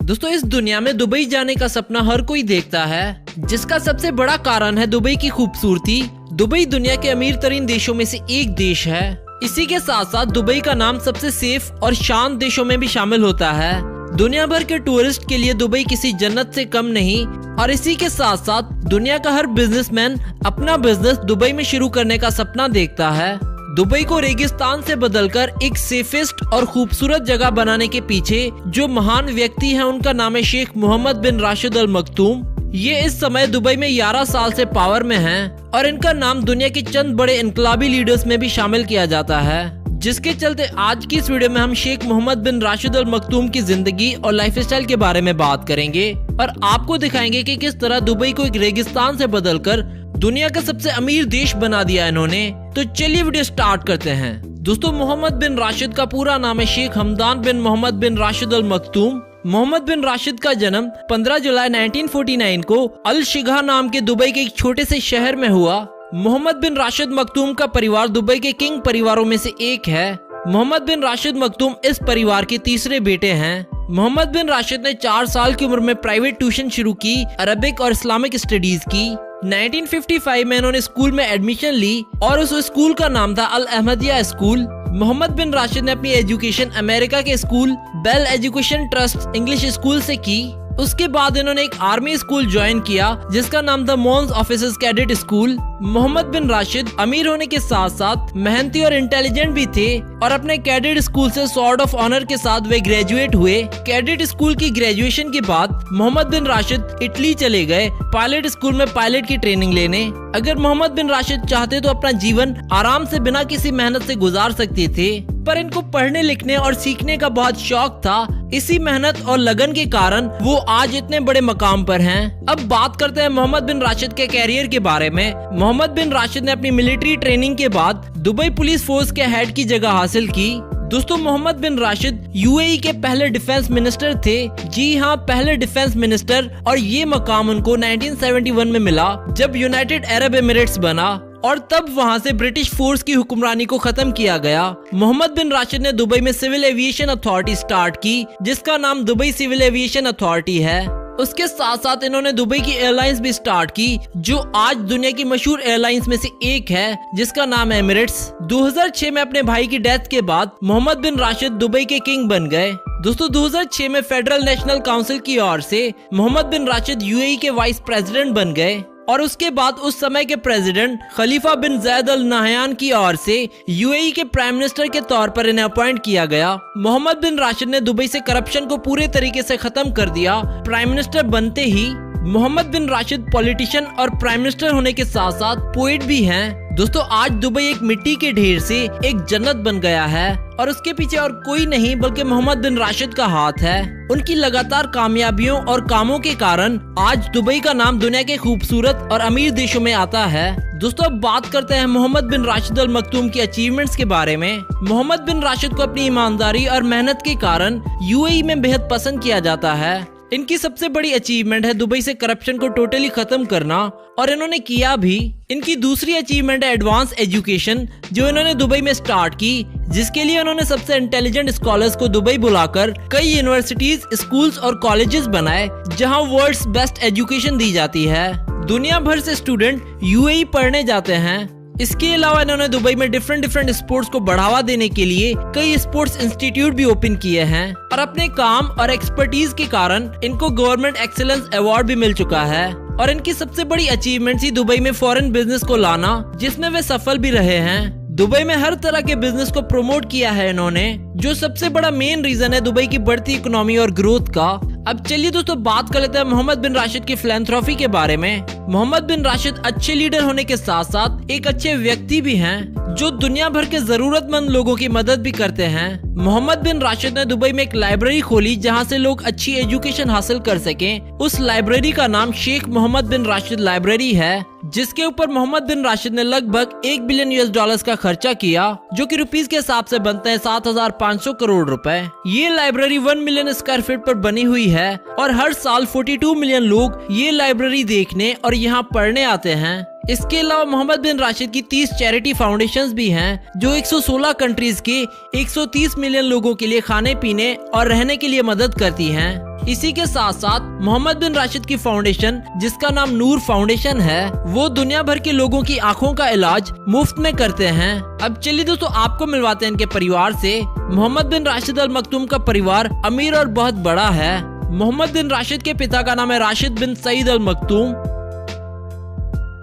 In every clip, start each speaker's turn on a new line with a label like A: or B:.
A: दोस्तों इस दुनिया में दुबई जाने का सपना हर कोई देखता है, जिसका सबसे बड़ा कारण है दुबई की खूबसूरती। दुबई दुनिया के अमीर तरीन देशों में से एक देश है। इसी के साथ साथ दुबई का नाम सबसे सेफ और शांत देशों में भी शामिल होता है। दुनिया भर के टूरिस्ट के लिए दुबई किसी जन्नत से कम नहीं। और इसी के साथ साथ दुनिया का हर बिजनेसमैन अपना बिजनेस दुबई में शुरू करने का सपना देखता है। दुबई को रेगिस्तान से बदलकर एक सेफेस्ट और खूबसूरत जगह बनाने के पीछे जो महान व्यक्ति हैं उनका नाम है Sheikh Mohammad bin Rashid Al मखतूम। ये इस समय दुबई में 11 साल से पावर में हैं और इनका नाम दुनिया के चंद बड़े इनकलाबी लीडर्स में भी शामिल किया जाता है, जिसके चलते आज की इस वीडियो में हम Sheikh Mohammad bin Rashid Al Maktoum की जिंदगी और लाइफस्टाइल के बारे में बात करेंगे और आपको दिखाएंगे कि किस तरह दुबई को एक रेगिस्तान से बदलकर दुनिया का सबसे अमीर देश बना दिया इन्होंने। तो चलिए वीडियो स्टार्ट करते हैं। दोस्तों मोहम्मद बिन राशिद का पूरा नाम है शेख हमदान बिन Mohammad bin Rashid Al मखतूम। Mohammad bin Rashid का जन्म 15 जुलाई 1949 को अल शिगा नाम के दुबई के एक छोटे से शहर में हुआ। मोहम्मद बिन राशिद मखतूम का परिवार दुबई के किंग परिवारों में से एक है। मोहम्मद बिन राशिद मखतूम इस परिवार के तीसरे बेटे हैं। मोहम्मद बिन राशिद ने 4 साल की उम्र में प्राइवेट ट्यूशन शुरू की, अरबिक और इस्लामिक स्टडीज की। 1955 में इन्होंने स्कूल में एडमिशन ली और उस स्कूल का नाम था Al Ahmadiya school. Mohammed bin Rashid ने अपनी एजुकेशन अमेरिका के school Bell education trust English school से की। उसके बाद इन्होंने एक आर्मी स्कूल ज्वाइन किया जिसका नाम था मोन्स officers cadet school. Mohammed bin Rashid अमीर होने के साथ साथ मेहनती और इंटेलिजेंट भी थे और अपने कैडेट स्कूल से स्वॉर्ड ऑफ ऑनर के साथ वे ग्रेजुएट हुए। कैडेट स्कूल की ग्रेजुएशन के बाद मोहम्मद बिन राशिद इटली चले गए पायलट स्कूल में पायलट की ट्रेनिंग लेने। अगर मोहम्मद बिन राशिद चाहते तो अपना जीवन आराम से बिना किसी मेहनत से गुजार सकते थे, पर इनको पढ़ने लिखने और सीखने का बहुत शौक था। इसी मेहनत और लगन के कारण वो आज इतने बड़े मकाम पर हैं। अब बात करते हैं मोहम्मद बिन राशिद के कैरियर के बारे में। मोहम्मद बिन राशिद ने अपनी मिलिट्री ट्रेनिंग के बाद दुबई पुलिस फोर्स के हेड की जगह हासिल की। दोस्तों मोहम्मद बिन राशिद यूएई के पहले डिफेंस मिनिस्टर थे। जी हाँ, पहले डिफेंस मिनिस्टर। और ये मकाम उनको 1971 में मिला जब यूनाइटेड अरब एमिरेट्स बना और तब वहां से ब्रिटिश फोर्स की हुक्मरानी को खत्म किया गया। मोहम्मद बिन राशिद ने दुबई में सिविल एविएशन अथॉरिटी स्टार्ट की जिसका नाम दुबई सिविल एविएशन अथॉरिटी है। उसके साथ साथ इन्होंने दुबई की एयरलाइंस भी स्टार्ट की जो आज दुनिया की मशहूर एयरलाइंस में से एक है जिसका नाम है एमिरेट्स। 2006 में अपने भाई की डेथ के बाद मोहम्मद बिन राशिद दुबई के किंग बन गए। दोस्तों 2006 में फेडरल नेशनल काउंसिल की ओर से मोहम्मद बिन राशिद यूएई के वाइस प्रेसिडेंट बन गए और उसके बाद उस समय के प्रेसिडेंट खलीफा बिन जैद अल नहयान की ओर से यूएई के प्राइम मिनिस्टर के तौर पर इन्हें अपॉइंट किया गया। मोहम्मद बिन राशिद ने दुबई से करप्शन को पूरे तरीके से खत्म कर दिया। प्राइम मिनिस्टर बनते ही मोहम्मद बिन राशिद पॉलिटिशियन और प्राइम मिनिस्टर होने के साथ साथ पोएट भी हैं। दोस्तों आज दुबई एक मिट्टी के ढेर से एक जन्नत बन गया है और उसके पीछे और कोई नहीं बल्कि मोहम्मद बिन राशिद का हाथ है। उनकी लगातार कामयाबियों और कामों के कारण आज दुबई का नाम दुनिया के खूबसूरत और अमीर देशों में आता है। दोस्तों अब बात करते हैं Mohammad bin Rashid Al Maktoum की अचीवमेंट्स के बारे में। मोहम्मद बिन राशिद को अपनी ईमानदारी और मेहनत के कारण यूएई में बेहद पसंद किया जाता है। इनकी सबसे बड़ी अचीवमेंट है दुबई से करप्शन को टोटली खत्म करना और इन्होंने किया भी। इनकी दूसरी अचीवमेंट है एडवांस एजुकेशन जो इन्होंने दुबई में स्टार्ट की, जिसके लिए उन्होंने सबसे इंटेलिजेंट स्कॉलर्स को दुबई बुलाकर कई यूनिवर्सिटीज, स्कूल्स और कॉलेजेस बनाए जहां वर्ल्ड्स बेस्ट एजुकेशन दी जाती है। दुनिया भर से स्टूडेंट यूएई पढ़ने जाते हैं। इसके अलावा इन्होंने दुबई में डिफरेंट स्पोर्ट्स को बढ़ावा देने के लिए कई स्पोर्ट्स इंस्टीट्यूट भी ओपन किए हैं और अपने काम और एक्सपर्टीज के कारण इनको गवर्नमेंट एक्सीलेंस अवार्ड भी मिल चुका है। और इनकी सबसे बड़ी अचीवमेंट थी दुबई में फॉरेन बिजनेस को लाना, जिसमें वे सफल भी रहे हैं। दुबई में हर तरह के बिजनेस को प्रमोट किया है इन्होंने, जो सबसे बड़ा मेन रीजन है दुबई की बढ़ती इकोनॉमी और ग्रोथ का। अब चलिए दोस्तों बात कर लेते हैं मोहम्मद बिन राशिद की फिलैंथ्रोफी के बारे में। मोहम्मद बिन राशिद अच्छे लीडर होने के साथ साथ एक अच्छे व्यक्ति भी हैं जो दुनिया भर के जरूरतमंद लोगों की मदद भी करते हैं। मोहम्मद बिन राशिद ने दुबई में एक लाइब्रेरी खोली जहां से लोग अच्छी एजुकेशन हासिल कर सकें। उस लाइब्रेरी का नाम शेख मोहम्मद बिन राशिद लाइब्रेरी है, जिसके ऊपर मोहम्मद बिन राशिद ने लगभग $1 बिलियन का खर्चा किया, जो कि रुपीस के हिसाब से बनते हैं 7,500 करोड़ रुपए। ये लाइब्रेरी 1 मिलियन स्क्वायर फीट पर बनी हुई है और हर साल 42 मिलियन लोग ये लाइब्रेरी देखने और यहाँ पढ़ने आते हैं। इसके अलावा मोहम्मद बिन राशिद की 30 चैरिटी फाउंडेशंस भी हैं जो 116 कंट्रीज के 130 मिलियन लोगों के लिए खाने पीने और रहने के लिए मदद करती हैं। इसी के साथ साथ मोहम्मद बिन राशिद की फाउंडेशन, जिसका नाम नूर फाउंडेशन है, वो दुनिया भर के लोगों की आंखों का इलाज मुफ्त में करते हैं। अब चलिए दोस्तों, आपको मिलवाते हैं इनके परिवार से। मोहम्मद बिन राशिद अल मखतूम का परिवार अमीर और बहुत बड़ा है। मोहम्मद बिन राशिद के पिता का नाम है राशिद बिन सईद अल मखतूम।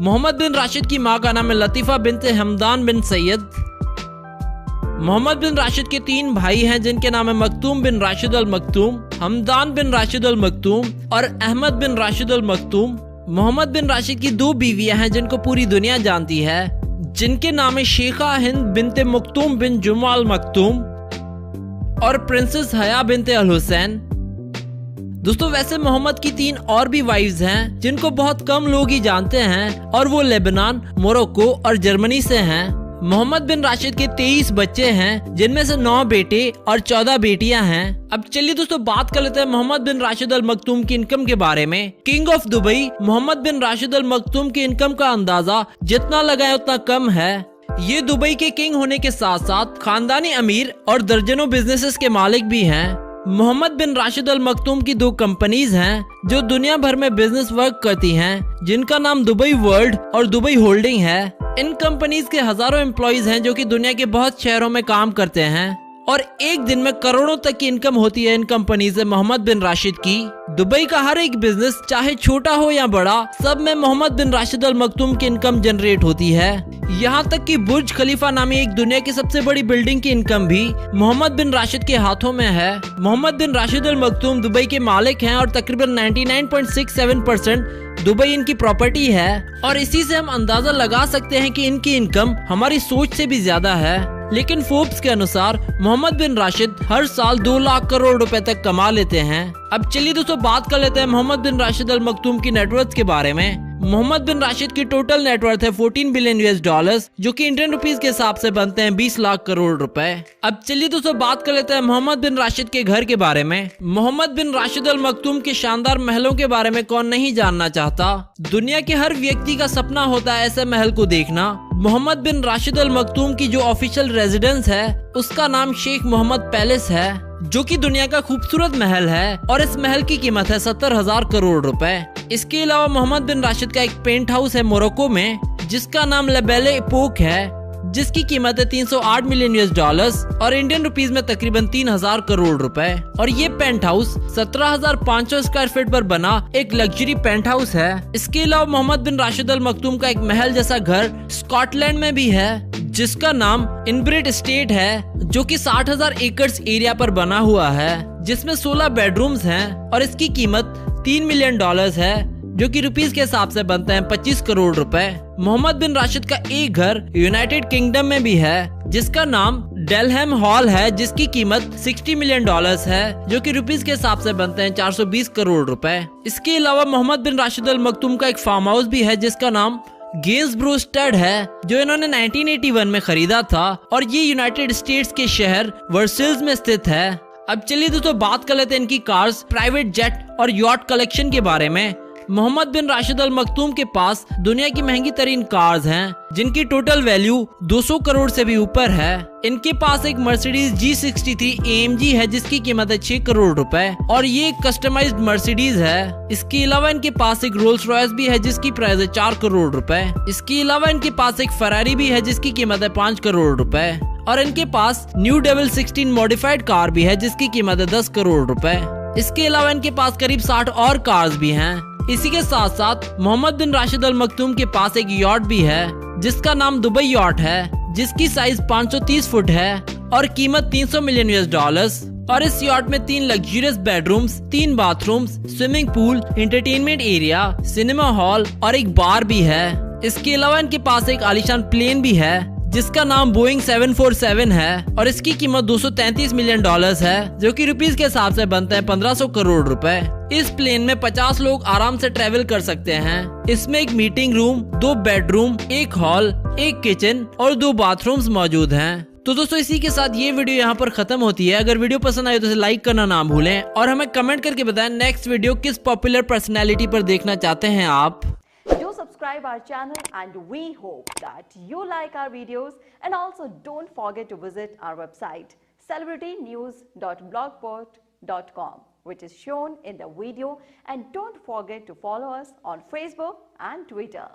A: मोहम्मद बिन राशिद की माँ का नाम है लतीफा बिनते हमदान बिन सैयद। मोहम्मद बिन राशिद के 3 भाई हैं जिनके नाम है मखतूम बिन राशिद अल मखतूम, हमदान बिन राशिद अल मखतूम और अहमद बिन Rashid Al मखतूम। Mohammad bin Rashid की 2 बीवियां हैं जिनको पूरी दुनिया जानती है, जिनके नाम है शेखा हिंद बिनते मखतूम बिन जुमा अल मखतूम और प्रिंसेस हया बिनते अल हुसैन। दोस्तों, वैसे मोहम्मद की 3 और भी वाइफ्स हैं जिनको बहुत कम लोग ही जानते हैं और वो लेबनान, मोरक्को और जर्मनी से हैं। मोहम्मद बिन राशिद के 23 बच्चे हैं जिनमें से 9 बेटे और 14 बेटियां हैं। अब चलिए दोस्तों, बात कर लेते हैं Mohammad bin Rashid Al Maktoum की इनकम के बारे में। King of Dubai Mohammed bin Rashid Al Maktoum की इनकम का अंदाजा जितना लगाए उतना कम है। ये दुबई के किंग होने के साथ साथ खानदानी अमीर और दर्जनों बिजनेसेस के मालिक भी हैं। Mohammad bin Rashid Al Maktoum की 2 कंपनीज हैं जो दुनिया भर में बिजनेस वर्क करती हैं, जिनका नाम दुबई वर्ल्ड और दुबई होल्डिंग है। इन कंपनीज के हजारों एम्प्लॉइज हैं जो कि दुनिया के बहुत शहरों में काम करते हैं और एक दिन में करोड़ों तक की इनकम होती है इन कंपनी से मोहम्मद बिन राशिद की। दुबई का हर एक बिजनेस, चाहे छोटा हो या बड़ा, सब में Mohammad bin Rashid Al Maktoum की इनकम जनरेट होती है। यहाँ तक कि बुर्ज खलीफा नामी एक दुनिया की सबसे बड़ी बिल्डिंग की इनकम भी मोहम्मद बिन राशिद के हाथों में है। Mohammad bin Rashid Al मखतूम Dubai के मालिक हैं और तकरीबन 99.67% दुबई इनकी प्रॉपर्टी है और इसी से हम अंदाजा लगा सकते हैं कि इनकी इनकम हमारी सोच से भी ज्यादा है। लेकिन फोर्ब्स के अनुसार मोहम्मद बिन राशिद हर साल 2 लाख करोड़ रुपए तक कमा लेते हैं। अब चलिए दोस्तों, बात कर लेते हैं Mohammad bin Rashid Al Maktoum की नेटवर्थ के बारे में। मोहम्मद बिन राशिद की टोटल नेटवर्थ है 14 बिलियन US डॉलर्स, जो कि इंडियन रुपीस के हिसाब से बनते हैं 20 लाख करोड़ रुपए। अब चलिए दोस्तों, बात कर लेते हैं मोहम्मद बिन राशिद के घर के बारे में। मोहम्मद बिन राशिद अल मखतूम के शानदार महलों के बारे में कौन नहीं जानना चाहता। दुनिया के हर व्यक्ति का सपना होता है ऐसे महल को देखना। Mohammad bin Rashid Al Maktoum की जो ऑफिशियल रेजिडेंस है उसका नाम शेख मोहम्मद पैलेस है, जो कि दुनिया का खूबसूरत महल है और इस महल की कीमत है 70,000 करोड़ रुपए। इसके अलावा मोहम्मद बिन राशिद का एक पेंट हाउस है मोरक्को में जिसका नाम लेबेले एपोक है, जिसकी कीमत है 308 मिलियन US डॉलर्स और इंडियन रुपीस में तकरीबन 3,000 करोड़ रुपए। और ये पेंट हाउस 17,500 स्क्वायर फीट पर बना एक लग्जरी पेंट हाउस है। इसके अलावा मोहम्मद बिन राशिद अल मखतूम का एक महल जैसा घर स्कॉटलैंड में भी है जिसका नाम इनब्रिट एस्टेट है, जो कि 60,000 एकड़ एरिया पर बना हुआ है, जिसमें 16 बेडरूम्स हैं और इसकी कीमत 3 मिलियन डॉलर्स है, जो कि रुपीस के हिसाब से बनते हैं 25 करोड़ रुपए। मोहम्मद बिन राशिद का एक घर यूनाइटेड किंगडम में भी है जिसका नाम डेलहम हॉल है, जिसकी कीमत 60 मिलियन डॉलर्स है, जो कि रुपीस के हिसाब से बनते हैं 420 करोड़ रुपए। इसके अलावा मोहम्मद बिन राशिद अल मखतूम का एक फार्म हाउस भी है जिसका नाम गेंसब्रो स्टड है, जो इन्होंने 1981 में खरीदा था और ये यूनाइटेड स्टेट्स के शहर वर्सेल्स में स्थित है। अब चलिए दोस्तों, बात कर लेते हैं इनकी कार्स, प्राइवेट जेट और यॉट कलेक्शन के बारे में। मोहम्मद बिन राशिद अल मखतूम के पास दुनिया की महंगी तरीन कार्स हैं जिनकी टोटल वैल्यू 200 करोड़ से भी ऊपर है। इनके पास एक मर्सिडीज G63 AMG है जिसकी कीमत है 6 करोड़ रुपए और ये एक कस्टमाइज्ड मर्सिडीज है। इसके अलावा इनके पास एक रोल्स रॉयस भी है जिसकी प्राइस है 4 करोड़ रुपए। इसके अलावा इनके पास एक फरारी भी है जिसकी कीमत है 5 करोड़ रुपए और इनके पास न्यू डेविल 16 मॉडिफाइड कार भी है जिसकी कीमत है 10 करोड़ रुपए। इसके अलावा इनके पास करीब 60 और कार्स भी हैं। इसी के साथ साथ मोहम्मद बिन राशिद अल मखतूम के पास एक यॉट भी है जिसका नाम दुबई यॉट है, जिसकी साइज 530 फुट है और कीमत 300 मिलियन US डॉलर्स। और इस यॉट में 3 luxurious bedrooms, 3 bathrooms, swimming pool, entertainment area, cinema hall और एक बार भी है। इसके अलावा इनके पास एक आलीशान प्लेन भी है जिसका नाम बोइंग 747 है और इसकी कीमत 233 मिलियन डॉलर्स है, जो कि रुपीस के हिसाब से बनते हैं 1500 करोड़ रुपए। इस प्लेन में 50 लोग आराम से ट्रेवल कर सकते हैं। इसमें एक मीटिंग रूम, 2 बेडरूम, एक हॉल, एक किचन और 2 बाथरूम्स मौजूद हैं। तो दोस्तों, इसी के साथ ये वीडियो यहाँ पर खत्म होती है। अगर वीडियो पसंद आए तो इसे लाइक करना ना भूलें और हमें कमेंट करके बताएं नेक्स्ट वीडियो किस पॉपुलर पर्सनैलिटी पर देखना चाहते हैं आप।
B: जो subscribe subscribe our channel, and we hope that you like our videos, and also don't forget to visit our website celebritynews.blogspot.com, which is shown in the video, and don't forget to follow us on Facebook and Twitter.